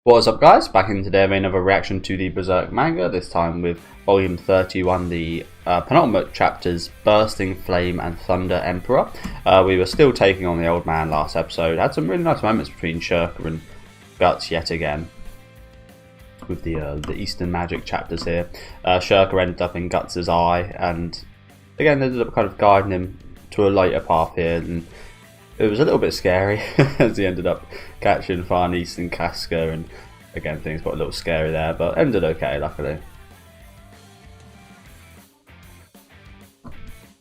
What's up guys, back in today with another reaction to the Berserk manga, this time with volume 31, the penultimate chapters, Bursting Flame and Thunder Emperor. We were still taking on the old man last episode, had some really nice moments between Schierke and Guts yet again, with the Eastern Magic chapters here. Schierke ended up in Guts' eye, and again ended up kind of guiding him to a lighter path here, and it was a little bit scary as he ended up catching Farnese and Casca, and again things got a little scary there, but ended okay luckily.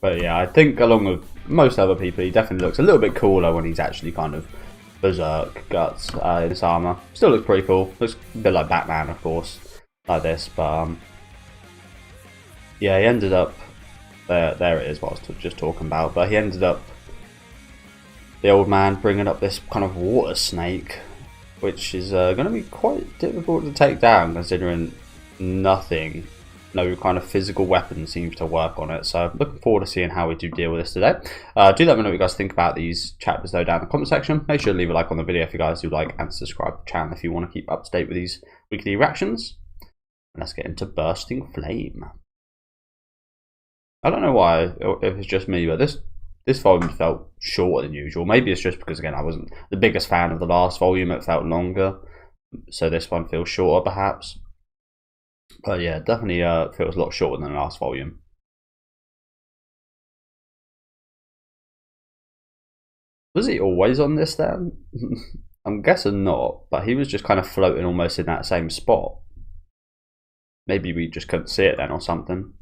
But yeah, I think along with most other people, he definitely looks a little bit cooler when he's actually kind of Berserk Guts in his armour. Still looks pretty cool, looks a bit like Batman of course, like this, but yeah, he ended up, there it is what I was just talking about, but he ended up, the old man bringing up this kind of water snake, which is going to be quite difficult to take down considering no kind of physical weapon seems to work on it. So looking forward to seeing how we do deal with this today. Do let me know what you guys think about these chapters though down in the comment section. Make sure to leave a like on the video if you guys do like, and subscribe to the channel if you want to keep up to date with these weekly reactions. And let's get into Bursting Flame. I don't know why, if it's just me, but this volume felt shorter than usual. Maybe it's just because, again, I wasn't the biggest fan of the last volume. It felt longer. So this one feels shorter, perhaps. But yeah, definitely feels a lot shorter than the last volume. Was he always on this then? I'm guessing not. But he was just kind of floating almost in that same spot. Maybe we just couldn't see it then or something.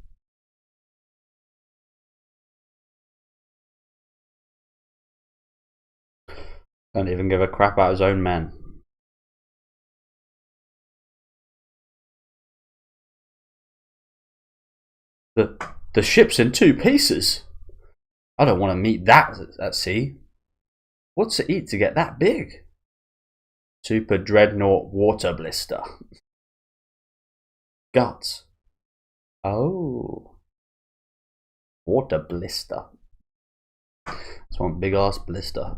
Don't even give a crap about his own men. The ship's in 2 pieces. I don't want to meet that at sea. What's to eat to get that big? Super Dreadnought Water Blister. Guts. Oh. Water Blister. That's one big ass blister.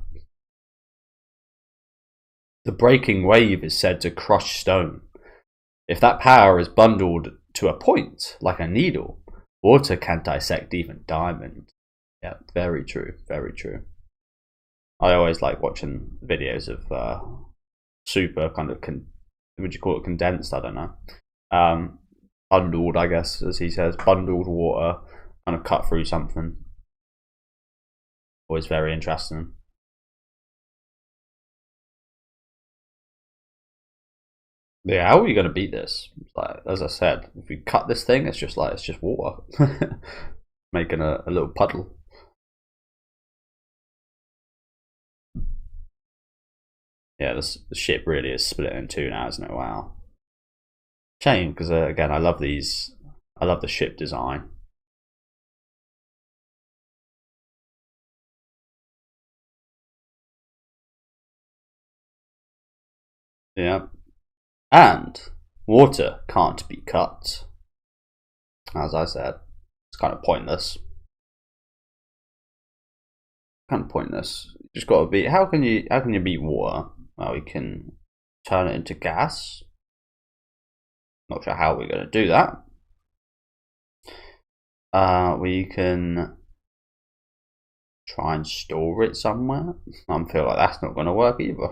The breaking wave is said to crush stone. If that power is bundled to a point, like a needle, water can dissect even diamond. Yeah, very true, very true. I always like watching videos of super kind of, would you call it condensed? I don't know. Bundled, I guess, as he says, bundled water, kind of cut through something. Always very interesting. Yeah, how are we going to beat this? Like, as I said, if we cut this thing, it's just water. Making a little puddle. Yeah, the ship really is split in 2 now, isn't it? Wow. Shame, because again, I love the ship design. Yeah. And water can't be cut. As I said, it's kind of pointless. Kind of pointless. You just got to beat. How can you beat water? Well, we can turn it into gas. Not sure how we're going to do that. We can try and store it somewhere. I feel like that's not going to work either.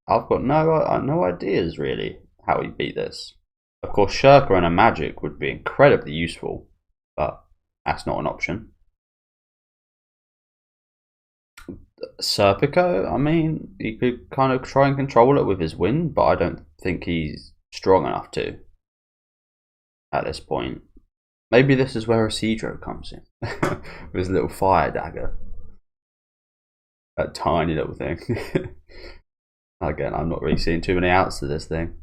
I've got no ideas really how we beat this. Of course, Schierke and a magic would be incredibly useful, but that's not an option. Serpico, I mean, he could kind of try and control it with his wind, but I don't think he's strong enough to at this point. Maybe this is where Isidro comes in with his little fire dagger. That tiny little thing. Again, I'm not really seeing too many outs to this thing.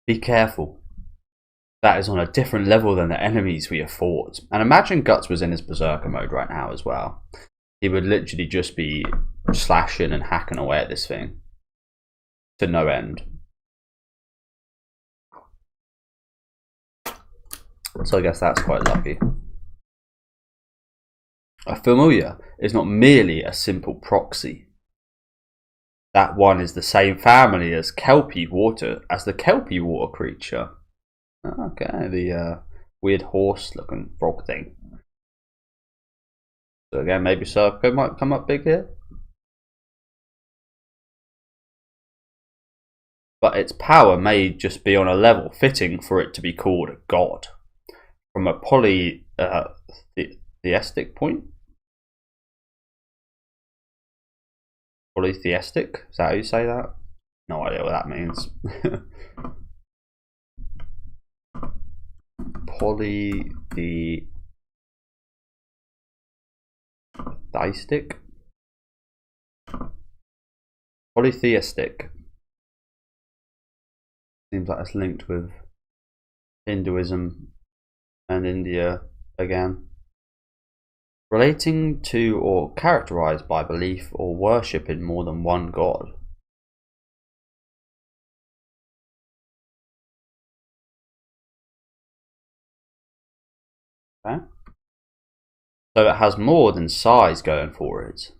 Be careful. That is on a different level than the enemies we have fought. And imagine Guts was in his Berserker mode right now as well. He would literally just be slashing and hacking away at this thing. To no end. So I guess that's quite lucky. A familiar is not merely a simple proxy. That one is the same family as the kelpie water creature. Okay, the weird horse-looking frog thing. So again, maybe Schierke might come up big here. But its power may just be on a level fitting for it to be called a god. From a polytheistic point? Polytheistic? Is that how you say that? No idea what that means. Polytheistic? Polytheistic. Seems like it's linked with Hinduism and India again. Relating to or characterized by belief or worship in more than one god. Okay. So it has more than size going for it.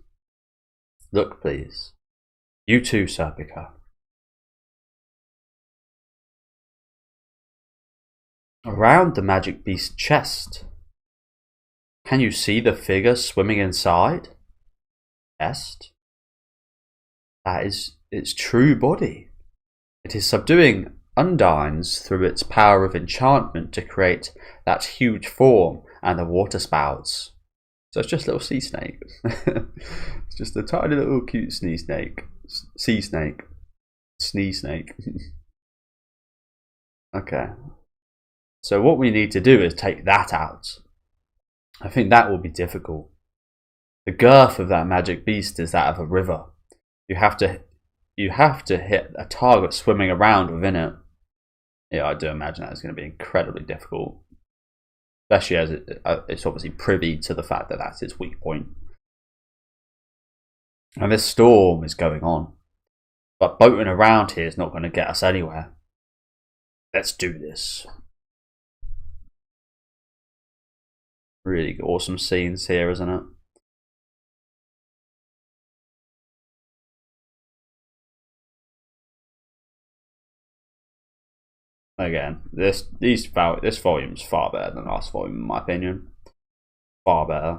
Look, please. You too, Schierke. Around the magic beast's chest. Can you see the figure swimming inside? Chest? That is its true body. It is subduing undines through its power of enchantment to create that huge form and the water spouts. So it's just a little sea snake. It's just a tiny little cute sea snake. Okay. So what we need to do is take that out. I think that will be difficult. The girth of that magic beast is that of a river. You have to hit a target swimming around within it. Yeah, I do imagine that's going to be incredibly difficult. Especially as it's obviously privy to the fact that that's its weak point. And this storm is going on. But boating around here is not going to get us anywhere. Let's do this. Really awesome scenes here, isn't it? Again, this volume's far better than the last volume, in my opinion. Far better.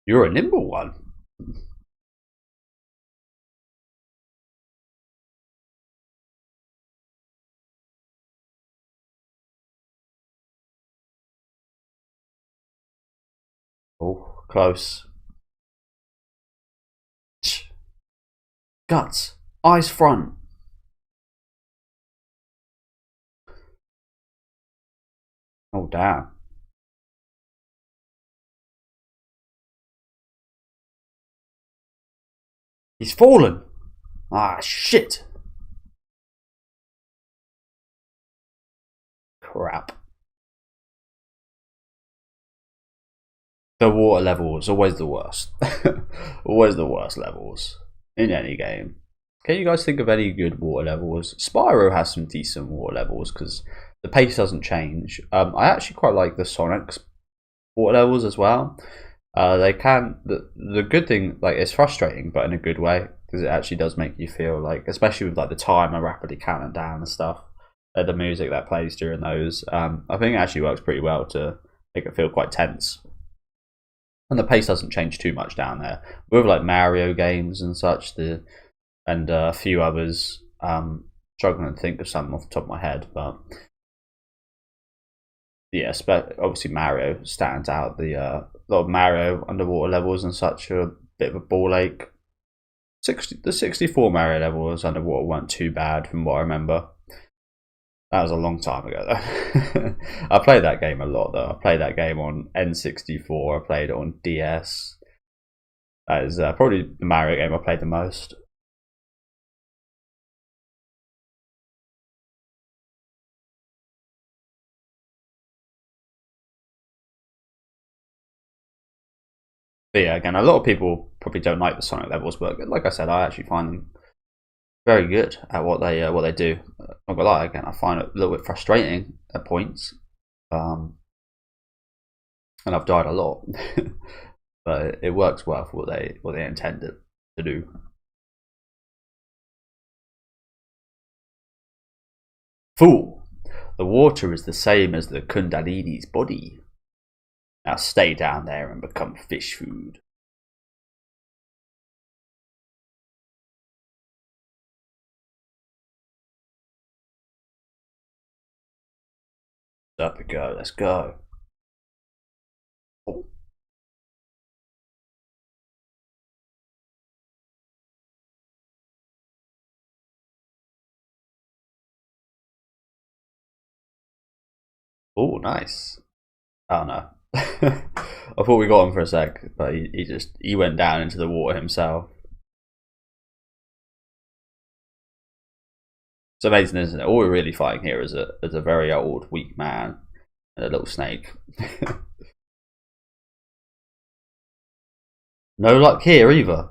You're a nimble one. Oh, close. Guts, eyes front. Oh, damn. He's fallen. Ah, shit. Crap. The water level is always the worst. Always the worst levels in any game. Can you guys think of any good water levels? Spyro has some decent water levels because the pace doesn't change. I actually quite like the Sonic's water levels as well. They can. The good thing, like, it's frustrating, but in a good way, because it actually does make you feel like, especially with like the timer rapidly counting down and stuff, the music that plays during those. I think it actually works pretty well to make it feel quite tense. And the pace doesn't change too much down there. With like Mario games and such, and a few others, struggling to think of some off the top of my head, but yeah, obviously Mario stands out. The lot of Mario underwater levels and such are a bit of a ball ache. The 64 Mario levels underwater weren't too bad from what I remember. That was a long time ago though. I played that game a lot though. I played that game on N64, I played it on DS. That is probably the Mario game I played the most. But yeah, again, a lot of people probably don't like the Sonic levels, but like I said, I actually find them very good at what they do. Not gonna lie, again, I find it a little bit frustrating at points, and I've died a lot, but it works well for what they intended to do. Fool! The water is the same as the Kundalini's body. Now stay down there and become fish food. Up we go, let's go. Oh. Oh, nice. Oh no. I thought we got him for a sec, but he went down into the water himself. It's amazing, isn't it? All we're really fighting here is a very old, weak man and a little snake. No luck here either.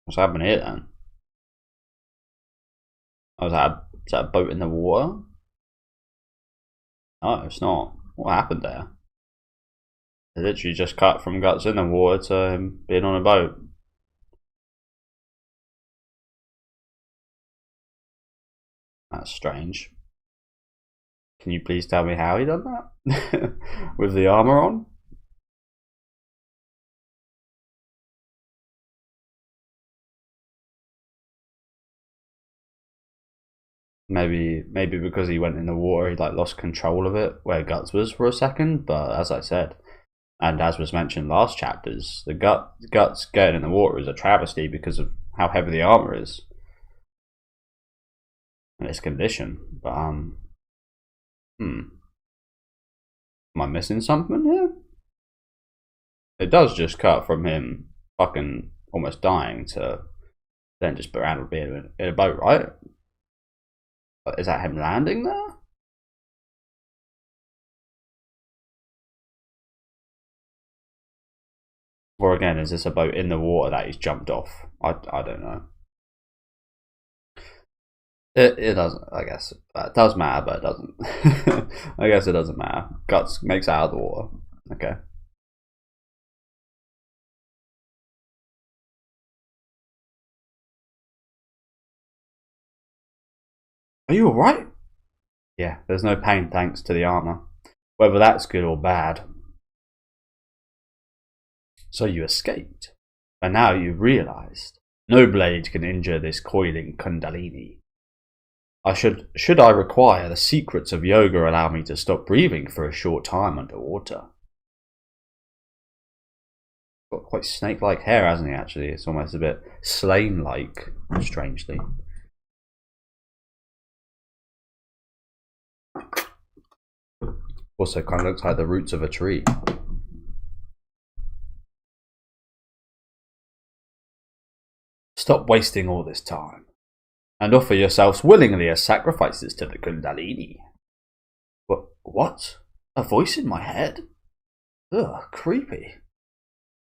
What's happening here then? Oh, is that a boat in the water? No, it's not. What happened there? It literally just cut from Guts in the water to him being on a boat. That's strange. Can you please tell me how he done that? With the armor on? Maybe because he went in the water, he like lost control of it where Guts was for a second. But as I said, and as was mentioned last chapters, the Guts getting in the water is a travesty because of how heavy the armor is and its condition. But am I missing something here? It does just cut from him fucking almost dying to then just around being in a boat, right? Is that him landing there? Or again, is this a boat in the water that he's jumped off? I don't know. It doesn't, I guess. It does matter, but it doesn't. I guess it doesn't matter. Guts makes it out of the water. Okay. Are you alright? Yeah, there's no pain thanks to the armor. Whether that's good or bad. So you escaped. And now you've realized no blade can injure this coiling Kundalini. Should I require the secrets of yoga allow me to stop breathing for a short time underwater? Got quite snake-like hair, hasn't he, actually? It's almost a bit slain-like, strangely. Also kind of looks like the roots of a tree. Stop wasting all this time, and offer yourselves willingly as sacrifices to the Kundalini. What? A voice in my head? Ugh, creepy.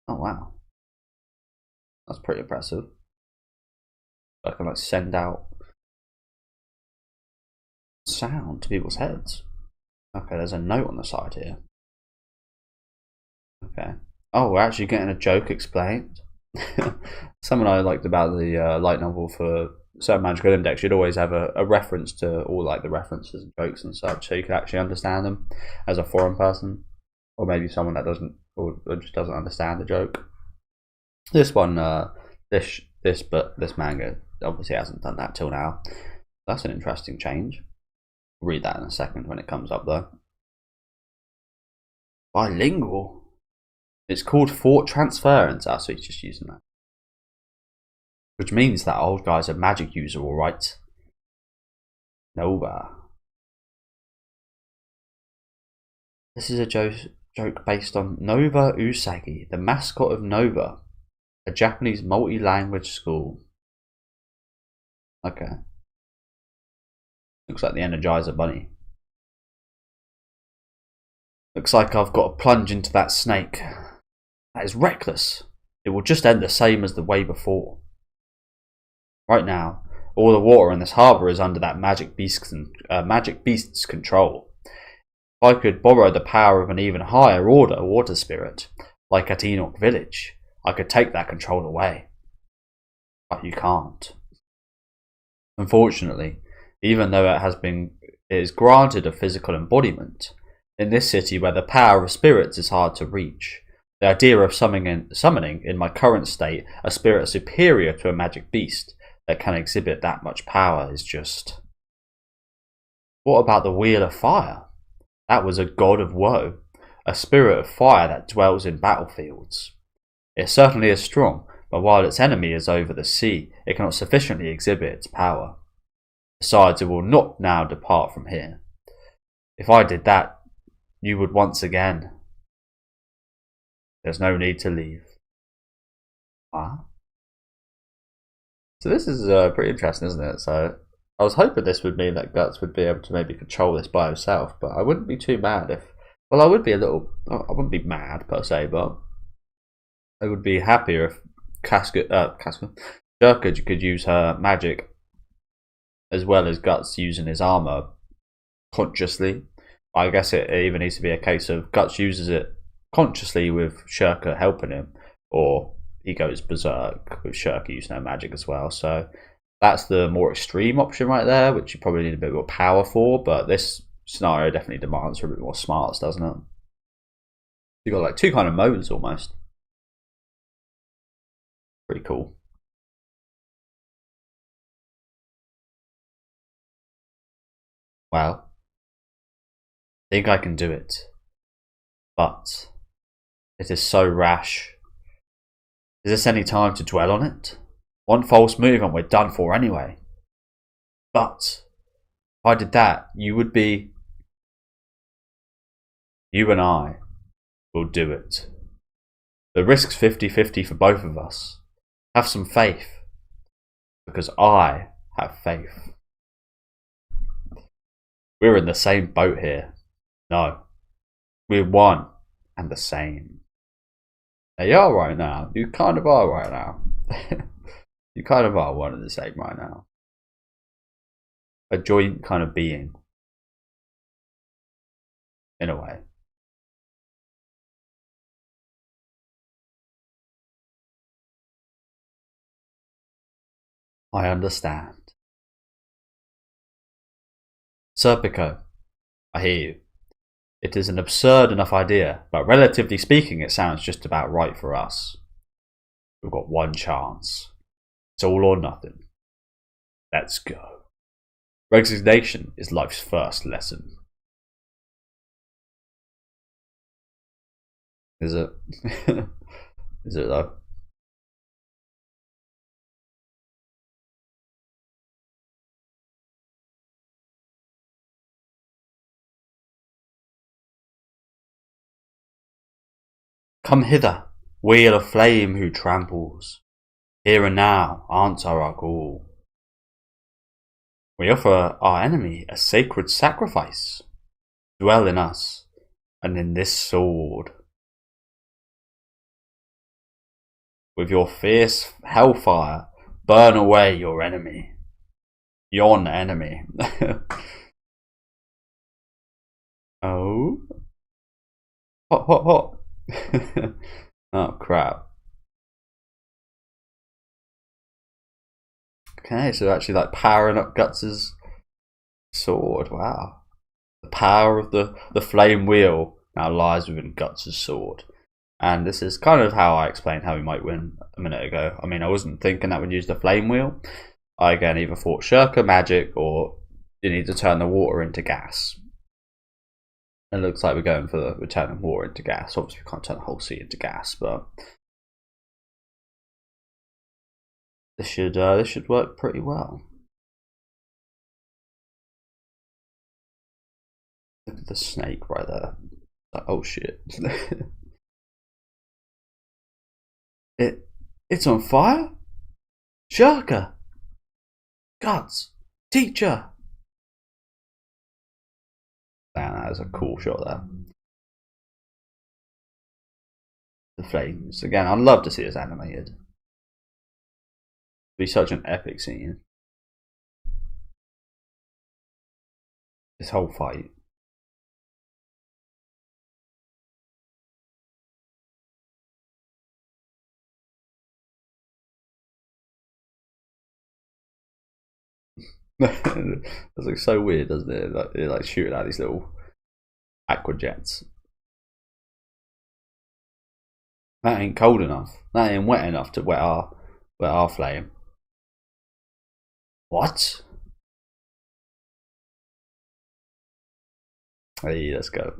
Oh wow. That's pretty impressive. I can like send out sound to people's heads. Okay, there's a note on the side here. Okay. Oh, we're actually getting a joke explained. Something I liked about the light novel for Certain Magical Index, you'd always have a reference to all like the references and jokes and such, so you could actually understand them as a foreign person, or maybe someone that doesn't or just doesn't understand the joke. This one, this manga obviously hasn't done that till now. That's an interesting change. I'll read that in a second when it comes up though. Bilingual. It's called thought transference. So he's just using that. Which means that old guy's a magic user, alright. Nova. This is a joke based on Nova Usagi, the mascot of Nova, a Japanese multi-language school. Okay. Looks like the Energizer Bunny. Looks like I've got to plunge into that snake. That is reckless. It will just end the same as the way before. Right now, all the water in this harbour is under that magic beast's control. If I could borrow the power of an even higher order water spirit, like at Enoch Village, I could take that control away. But you can't. Unfortunately, even though it is granted a physical embodiment, in this city where the power of spirits is hard to reach, the idea of summoning in my current state a spirit superior to a magic beast that can exhibit that much power is just... What about the Wheel of Fire? That was a god of woe, a spirit of fire that dwells in battlefields. It certainly is strong, but while its enemy is over the sea, it cannot sufficiently exhibit its power. Besides, it will not now depart from here. If I did that, you would once again... There's no need to leave. Ah. So this is pretty interesting, isn't it? So I was hoping this would mean that Guts would be able to maybe control this by himself, but I wouldn't be too mad if... Well, I would be a little... I wouldn't be mad, per se, but... I would be happier if Schierke could use her magic as well as Guts using his armor consciously. I guess it even needs to be a case of Guts uses it consciously with Schierke helping him, or he goes berserk with Schierke using her magic as well. So that's the more extreme option right there, which you probably need a bit more power for, but this scenario definitely demands for a bit more smarts, doesn't it? You've got like two kind of modes almost. Pretty cool. Well, I think I can do it, but it is so rash. Is this any time to dwell on it? One false move and we're done for anyway. But if I did that, you and I will do it. The risk's 50-50 for both of us. Have some faith, because I have faith. We're in the same boat here. No, we're one and the same. Now, you are right now. You kind of are right now. You kind of are one and the same right now. A joint kind of being. In a way. I understand. Serpico, I hear you. It is an absurd enough idea, but relatively speaking, it sounds just about right for us. We've got one chance. It's all or nothing. Let's go. Resignation is life's first lesson. Is it? Is it though? Come hither, wheel of flame who tramples. Here and now, answer our call. We offer our enemy a sacred sacrifice. Dwell in us, and in this sword. With your fierce hellfire, burn away your enemy. Yon enemy. Oh. Hot, hot, hot. Oh crap. Okay, so actually like powering up Guts' sword. Wow. The power of the flame wheel now lies within Guts' sword. And this is kind of how I explained how we might win a minute ago. I mean, I wasn't thinking that we'd use the flame wheel. I again either thought Schierke magic or you need to turn the water into gas. It looks like we're going for we're turning water into gas. Obviously, we can't turn the whole sea into gas, but this should work pretty well. Look at the snake right there. Oh shit! It's on fire, Schierke. Guts! Teacher! Damn, that is a cool shot there. The flames. Again, I'd love to see this animated. It'd be such an epic scene. This whole fight. It looks so weird, doesn't it? Like shooting out these little aqua jets. That ain't cold enough. That ain't wet enough to wet our flame. What? Hey, let's go.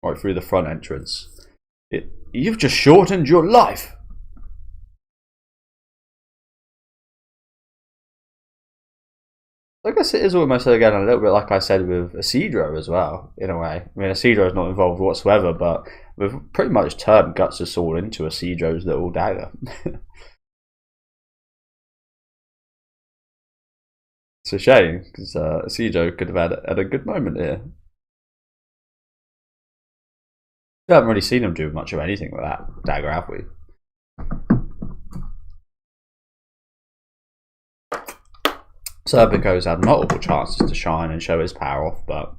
Right through the front entrance. You've just shortened your life. I guess it is almost, again, a little bit like I said with Isidro as well, in a way. I mean, Isidro is not involved whatsoever, but we've pretty much turned Guts' sword into Isidro's little dagger. It's a shame, because Isidro could have had a good moment here. We haven't really seen him do much of anything with that dagger, have we? Serpico's had multiple chances to shine and show his power off, but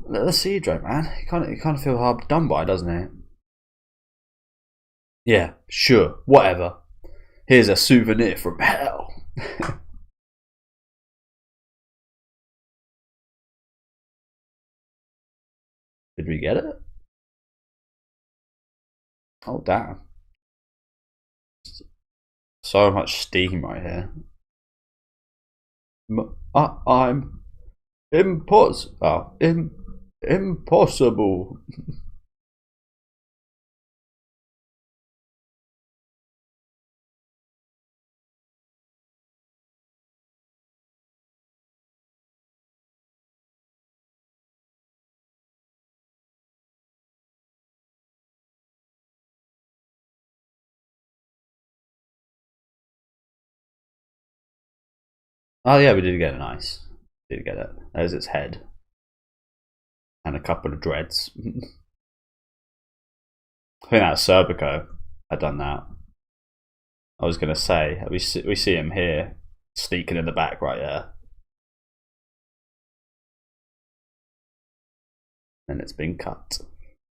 let's see, Joe, man. He kind of feel hard done by, doesn't he? Yeah, sure, whatever. Here's a souvenir from hell. Did we get it? Oh, damn. So much steam right here. I'm impossible. Oh yeah, we did get it. Nice. Did get it. There's its head and a couple of dreads. I think that's Serpico had done that. I was gonna say we see him here sneaking in the back right there, and it's been cut.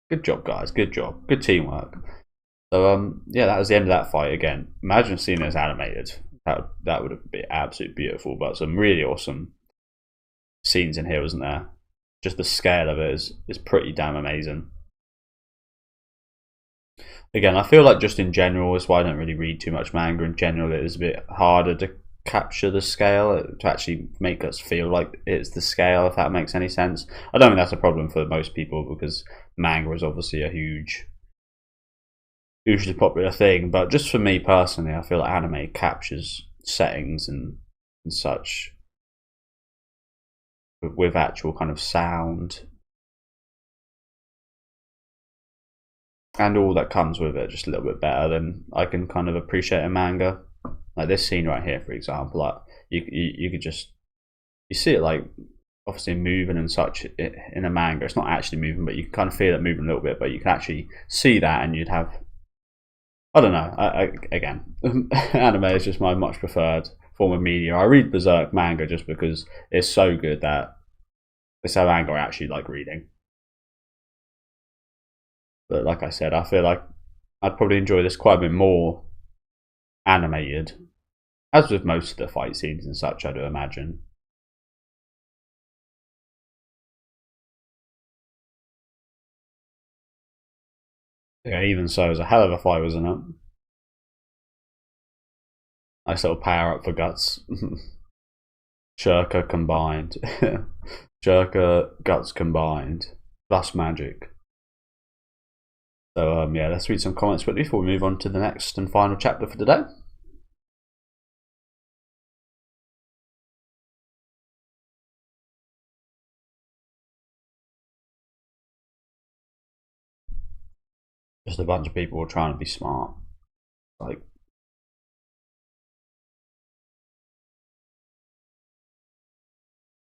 Good job, guys. Good job. Good teamwork. So yeah, that was the end of that fight. Again, imagine seeing this animated. That would be absolutely beautiful. But some really awesome scenes in here, wasn't there? Just the scale of it is pretty damn amazing. Again, I feel like just in general, that's why I don't really read too much manga. In general, it is a bit harder to capture the scale, to actually make us feel like it's the scale, if that makes any sense. I don't think that's a problem for most people, because manga is obviously a hugely popular thing. But just for me personally, I feel like anime captures settings and such with actual kind of sound and all that comes with it just a little bit better than I can kind of appreciate a manga. Like this scene right here, for example, like you could just, you see it like obviously moving and such in a manga. It's not actually moving, but you can kind of feel it moving a little bit, but you can actually see that, and you'd have, I don't know, again, anime is just my much preferred form of media. I read Berserk manga just because it's so good that it's a manga I actually like reading. But like I said, I feel like I'd probably enjoy this quite a bit more animated, as with most of the fight scenes and such, I do imagine. Yeah, even so, it was a hell of a fight, wasn't it? Nice little power up for Guts. Schierke combined. Schierke Guts combined. Plus magic. So yeah, let's read some comments quickly before we move on to the next and final chapter for today. Just a bunch of people trying to be smart. Like,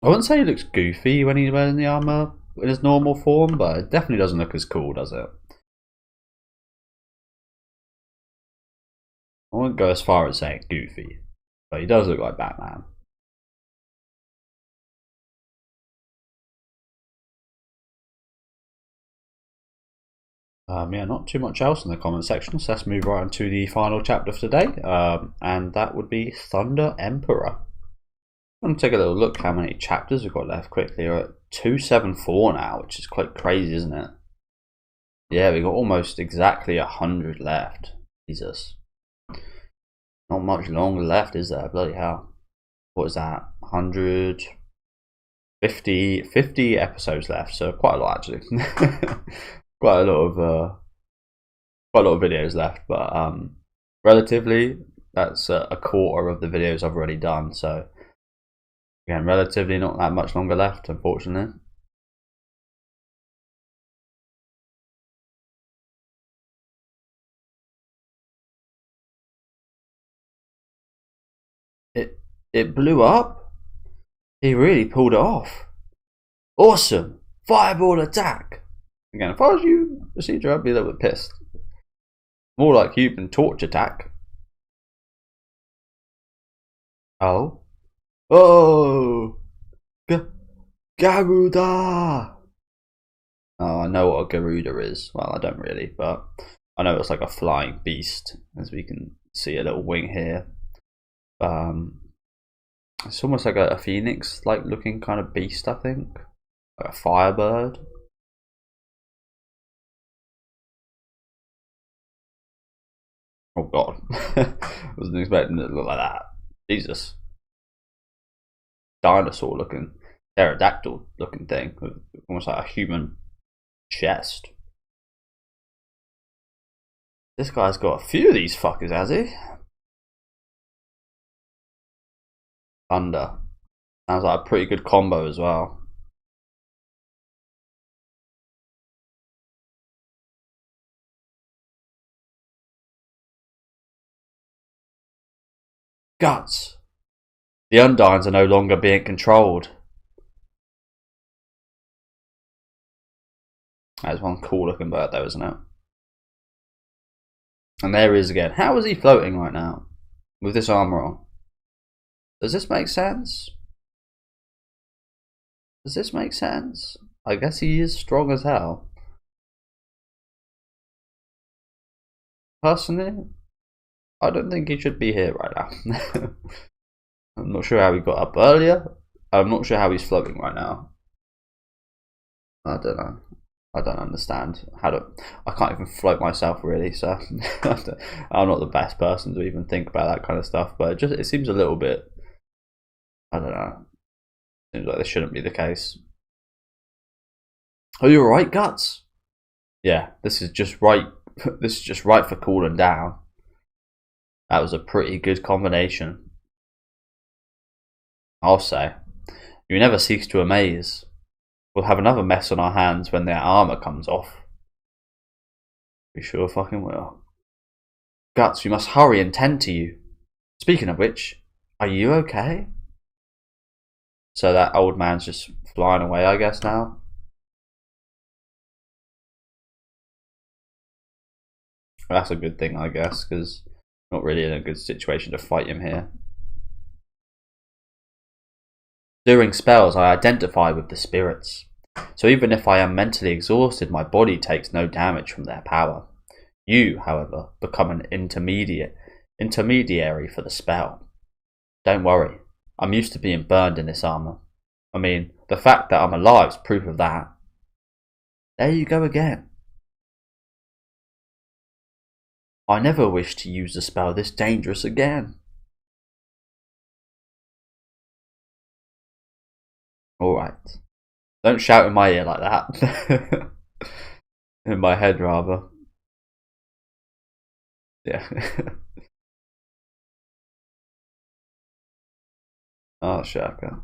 I wouldn't say he looks goofy when he's wearing the armor in his normal form, but it definitely doesn't look as cool, does it? I wouldn't go as far as saying goofy, but he does look like Batman. Yeah, not too much else in the comment section, so let's move right on to the final chapter for today, and that would be Thunder Emperor. I'm going to take a little look how many chapters we've got left quickly. We're at 274 now, which is quite crazy, isn't it? Yeah, we've got almost exactly 100 left. Jesus. Not much longer left, is there? Bloody hell. What is that? 150 episodes left, so quite a lot actually. quite a lot of videos left, but relatively that's a quarter of the videos I've already done, so again, relatively not that much longer left, unfortunately. It blew up? He really pulled it off. Awesome! Fireball attack! Again, if I was you, Procedure, I'd be a little bit pissed. More like human torch attack. Oh? Oh! Garuda! Oh, I know what a Garuda is. Well, I don't really, but I know it's like a flying beast, as we can see a little wing here. It's almost like a phoenix like looking kind of beast, I think. Like a firebird. Oh god. Wasn't expecting it to look like that. Jesus. Dinosaur looking, pterodactyl looking thing with almost like a human chest. This guy's got a few of these fuckers, has he? Thunder. Sounds like a pretty good combo as well. Guts. The Undines are no longer being controlled. That's one cool looking bird though, isn't it? And there he is again. How is he floating right now? With this armor on? Does this make sense? Does this make sense? I guess he is strong as hell. Personally, I don't think he should be here right now. I'm not sure how he got up earlier. I'm not sure how he's floating right now. I don't know. I don't understand how to. I can't even float myself really, so I'm not the best person to even think about that kind of stuff. But it seems a little bit. I don't know. Seems like this shouldn't be the case. Are you alright, Guts? Yeah, this is just right. This is just right for cooling down. That was a pretty good combination. I'll say. You never cease to amaze. We'll have another mess on our hands when their armor comes off. We sure fucking will. Guts, we must hurry and tend to you. Speaking of which, are you okay? So that old man's just flying away, I guess, now. That's a good thing, I guess, because not really in a good situation to fight him here. During spells, I identify with the spirits. So even if I am mentally exhausted, my body takes no damage from their power. You, however, become an intermediary for the spell. Don't worry, I'm used to being burned in this armor. I mean, the fact that I'm alive is proof of that. There you go again. I never wish to use a spell this dangerous again. Alright. Don't shout in my ear like that. In my head, rather. Yeah. Oh, Schierke.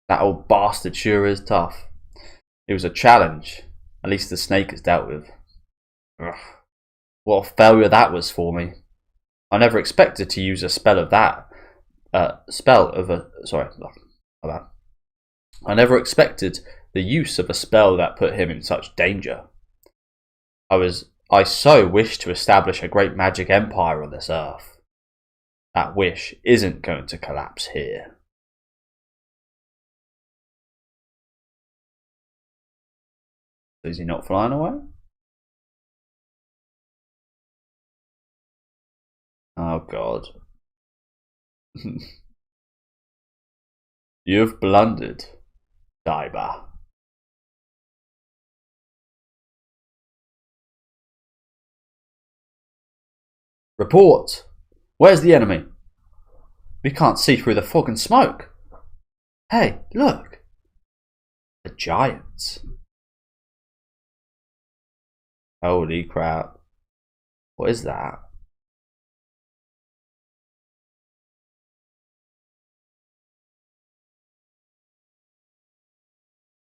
That old bastard sure is tough. It was a challenge. At least the snake is dealt with. Ugh. What a failure that was for me. I never expected to use a spell of that. spell of a sorry. I never expected the use of a spell that put him in such danger. I so wished to establish a great magic empire on this earth. That wish isn't going to collapse here. Is he not flying away? Oh God. You've blundered, Daiba. Report! Where's the enemy? We can't see through the fog and smoke. Hey, look! The giants. Holy crap. What is that?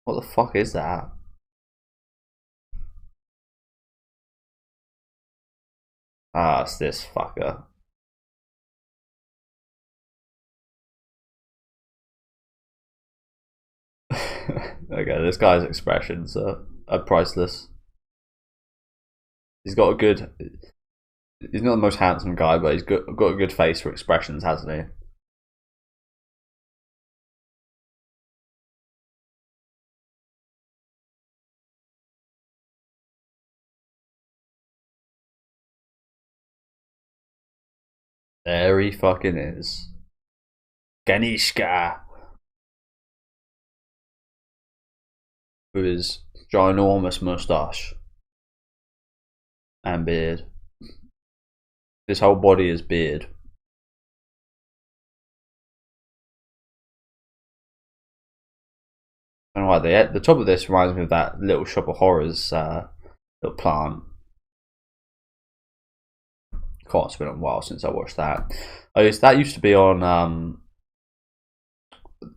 What the fuck is that? Ah, it's this fucker. Okay, this guy's expressions are priceless. He's got a good... He's not the most handsome guy, but he's got a good face for expressions, hasn't he? There he fucking is. Ganishka. With his ginormous moustache. And beard. His whole body is beard. And right, the top of this reminds me of that Little Shop of Horrors little plant. God, it's been a while since I watched that. That used to be on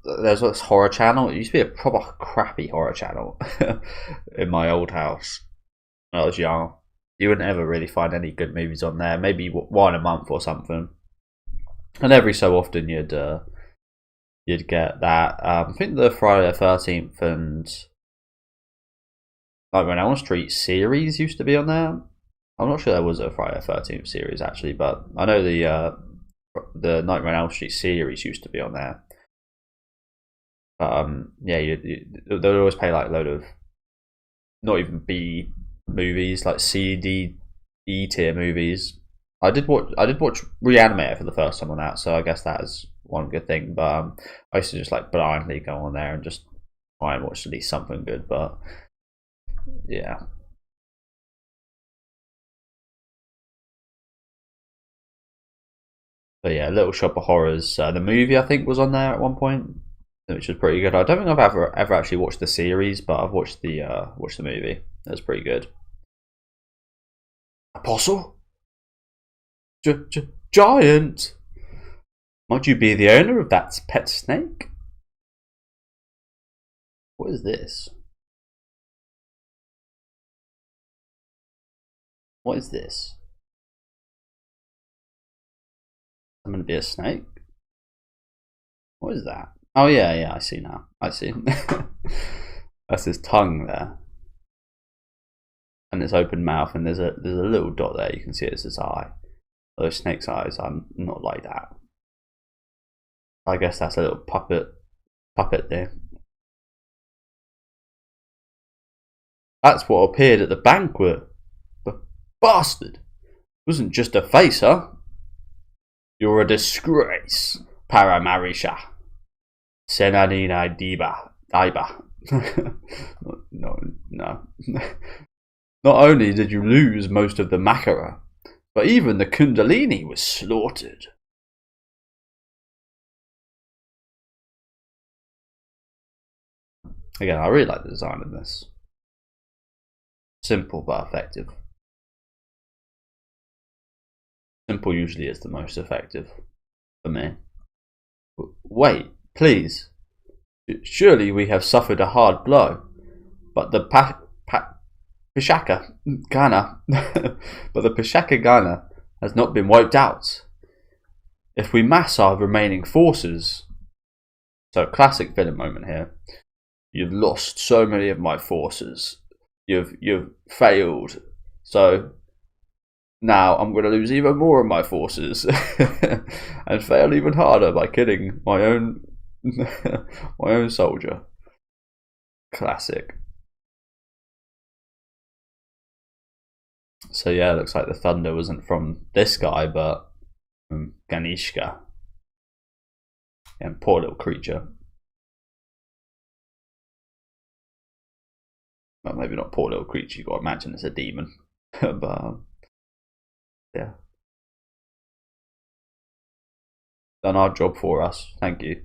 there's this horror channel. It used to be a proper crappy horror channel in my old house when I was young. You wouldn't ever really find any good movies on there. Maybe one a month or something. And every so often you'd get that. I think the Friday the 13th and Nightmare on Elm Street series used to be on there. I'm not sure there was a Friday the 13th series actually, but I know the Nightmare on Elm Street series used to be on there. Yeah, they'd always play like a load of not even B movies, like C, D, E tier movies. I did watch Reanimator for the first time on that, so I guess that is one good thing. But I used to just like blindly go on there and just try and watch at least something good. But yeah. But yeah, Little Shop of Horrors. The movie I think was on there at one point, which was pretty good. I don't think I've ever actually watched the series, but I've watched the movie. It was pretty good. Apostle? Giant? Might you be the owner of that pet snake? What is this? What is this? I'm gonna be a snake? What is that? Oh yeah, I see now. I see. That's his tongue there. And his open mouth, and there's a little dot there, you can see it's his eye. Those snake's eyes are not like that. I guess that's a little puppet there. That's what appeared at the banquet. The bastard! It wasn't just a face, huh? You're a disgrace, Paramarisha. Senanina Daiba. No. Not only did you lose most of the Makara, but even the Kundalini was slaughtered. Again, I really like the design of this. Simple but effective. Simple usually is the most effective for me. Wait, please. Surely we have suffered a hard blow, but the Pishaka Ghana has not been wiped out. If we mass our remaining forces, so classic villain moment here. You've lost so many of my forces. You've failed. So now I'm going to lose even more of my forces and fail even harder by killing my own my own soldier. Classic. So yeah, it looks like the thunder wasn't from this guy, but from Ganishka. And poor little creature. Well, maybe not poor little creature, you've got to imagine it's a demon. But yeah. Done our job for us, thank you.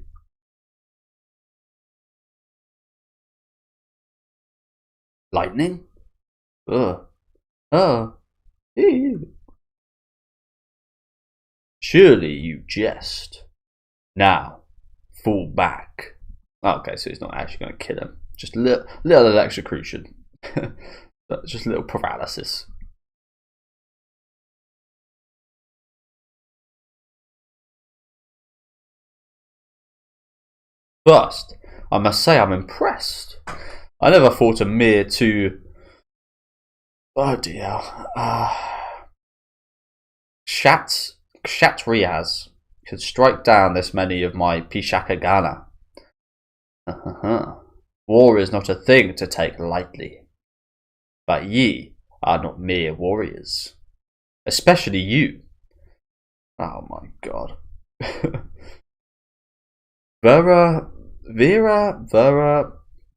Lightning? Ugh. Oh. Ew. Surely you jest. Now, fall back. Okay, so he's not actually going to kill him. Just a little electrocution. Just a little paralysis. First, I must say I'm impressed. I never thought a mere two... Oh dear. Kshatriyas could strike down this many of my Pishakagana. War is not a thing to take lightly. But ye are not mere warriors. Especially you. Oh my god.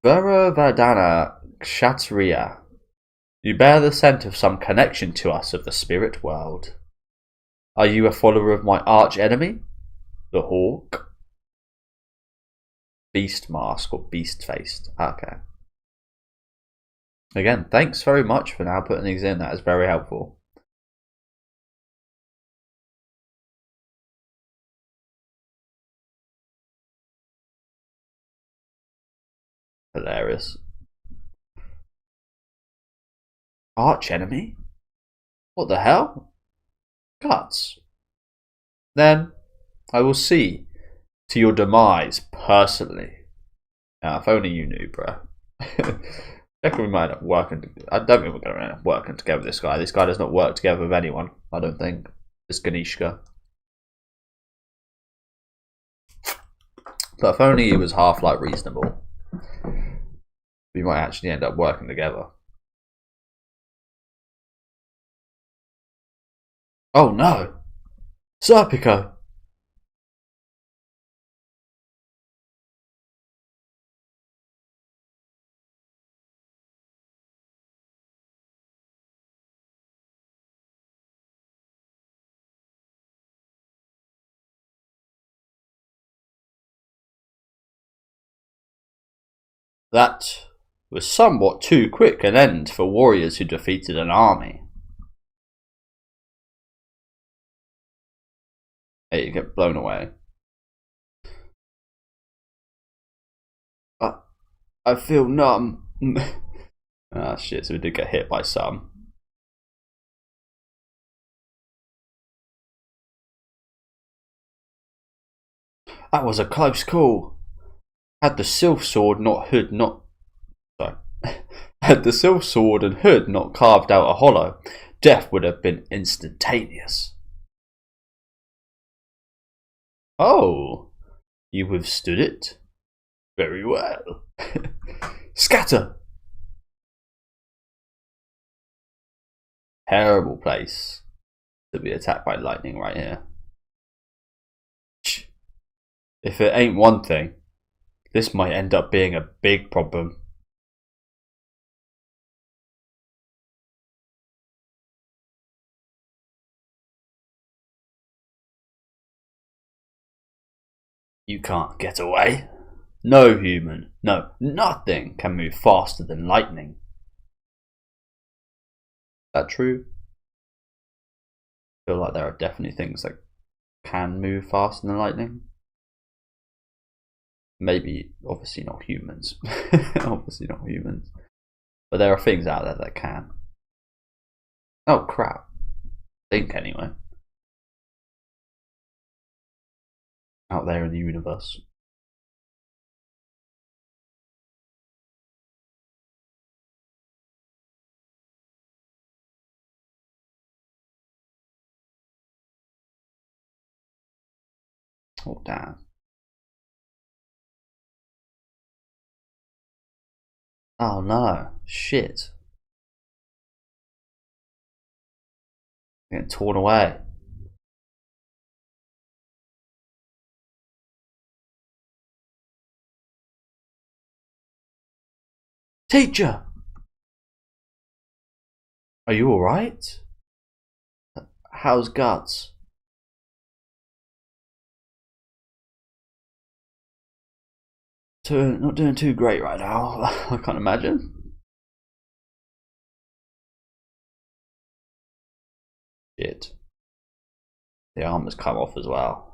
Vadana Kshatriya. You bear the scent of some connection to us of the spirit world. Are you a follower of my arch enemy? The hawk? Beast mask or beast faced. Okay. Again, thanks very much for now putting these in. That is very helpful. Hilarious. Arch enemy? What the hell? Guts. Then I will see to your demise personally. Now, if only you knew, bro. I reckon we might end up working. I don't think we're going to end up working together with this guy. This guy does not work together with anyone, I don't think. This Ganishka. But if only he was half like reasonable, we might actually end up working together. Oh no! Serpico! That was somewhat too quick an end for warriors who defeated an army. Hey, you get blown away. I feel numb. Ah shit, so we did get hit by some. That was a close call. Had the Sylph sword not hood not sorry. Had the Sylph sword and hood not carved out a hollow, death would have been instantaneous. Oh, you withstood it? Very well. Scatter! Terrible place to be attacked by lightning right here. If it ain't one thing, this might end up being a big problem. You can't get away. No human, no, nothing can move faster than lightning. Is that true? I feel like there are definitely things that can move faster than lightning. Maybe, obviously not humans. Obviously not humans. But there are things out there that can. Oh crap. I think anyway. out there in the universe. Oh damn. Oh no. Shit. Getting torn away. Teacher! Are you alright? How's Guts? Not doing too great right now, I can't imagine. Shit. The arm has come off as well.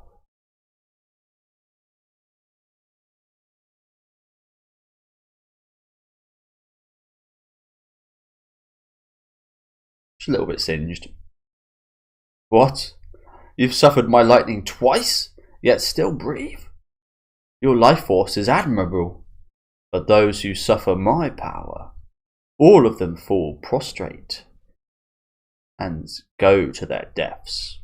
Just a little bit singed. What? You've suffered my lightning twice, yet still breathe? Your life force is admirable, but those who suffer my power, all of them fall prostrate and go to their deaths.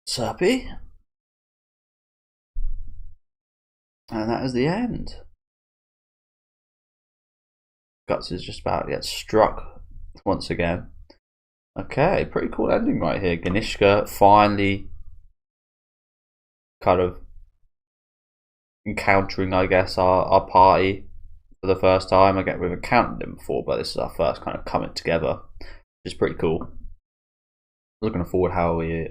Serpy? And that is the end. Guts is just about to get struck once again. Okay, pretty cool ending right here. Ganishka finally kind of encountering, I guess, our party for the first time. Again, we've encountered them before, but this is our first kind of coming together, which is pretty cool. Looking forward how we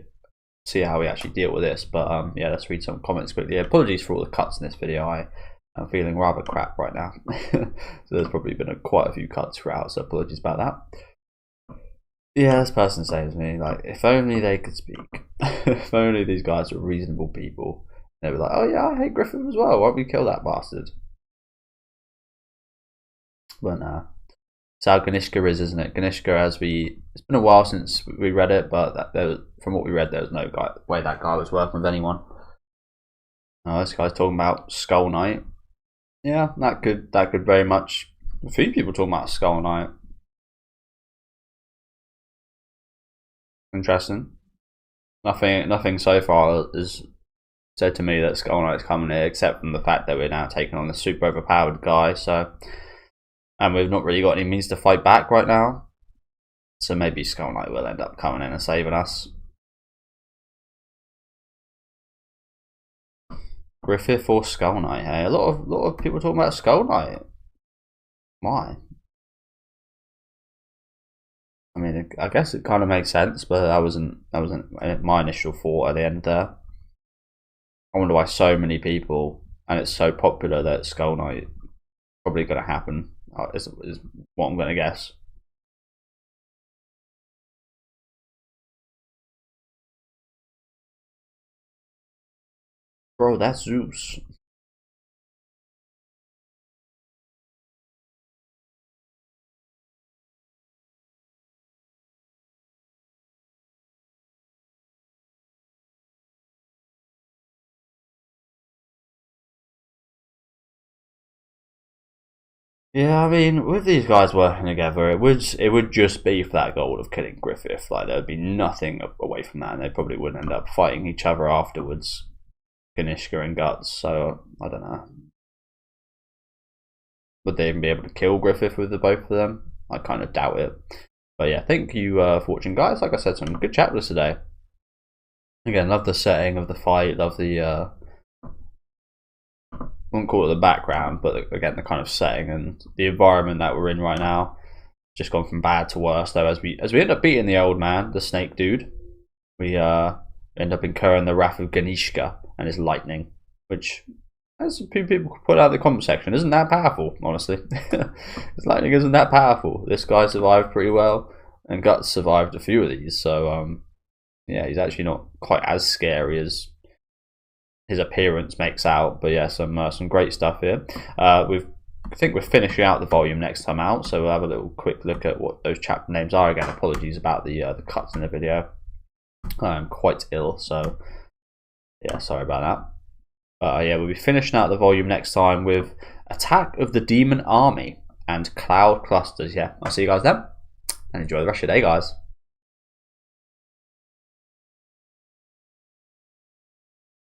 see how we actually deal with this. But yeah, let's read some comments quickly. Apologies for all the cuts in this video. I'm feeling rather crap right now. So there's probably been quite a few cuts throughout, so apologies about that. Yeah, this person says to me, like, if only they could speak. If only these guys were reasonable people. They were like, oh yeah, I hate Griffith as well. Why don't we kill that bastard? But nah. It's how Ganishka is, isn't it? Ganishka, it's been a while since we read it, but from what we read, there was no way that guy was working with anyone. Oh, this guy's talking about Skull Knight. Yeah, that could very much. A few people talking about Skull Knight. Interesting. Nothing so far has said to me that Skull Knight's coming here, except from the fact that we're now taking on the super overpowered guy. So, and we've not really got any means to fight back right now. So maybe Skull Knight will end up coming in and saving us. Griffith or Skull Knight? Hey, a lot of people talking about Skull Knight. Why? I mean, I guess it kind of makes sense, but that wasn't my initial thought at the end there. I wonder why so many people, and it's so popular, that Skull Knight probably going to happen. Is what I'm going to guess. Bro, that's Zeus. Yeah, I mean, with these guys working together, it would just be for that goal of killing Griffith. Like, there would be nothing away from that, and they probably would end up fighting each other afterwards, Ganishka and Guts. So I don't know. Would they even be able to kill Griffith with the both of them? I kind of doubt it. But yeah, thank you for watching, guys. Like I said, some good chapters today. Again, love the setting of the fight. Love the I wouldn't call it the background, but again, the kind of setting and the environment that we're in right now. Just gone from bad to worse, though. As we end up beating the old man, the snake dude, we end up incurring the wrath of Ganishka and his lightning, which, as a few people put out in the comment section, isn't that powerful, honestly. His lightning isn't that powerful. This guy survived pretty well, and Guts survived a few of these, so yeah, he's actually not quite as scary as his appearance makes out. But yeah, some great stuff here. We've I think we're finishing out the volume next time out, so we'll have a little quick look at what those chapter names are. Again, apologies about the cuts in the video. I'm quite ill, so yeah, sorry about that. Yeah, we'll be finishing out the volume next time with Attack of the Demon Army and Cloud Clusters. Yeah, I'll see you guys then, and enjoy the rest of your day, guys.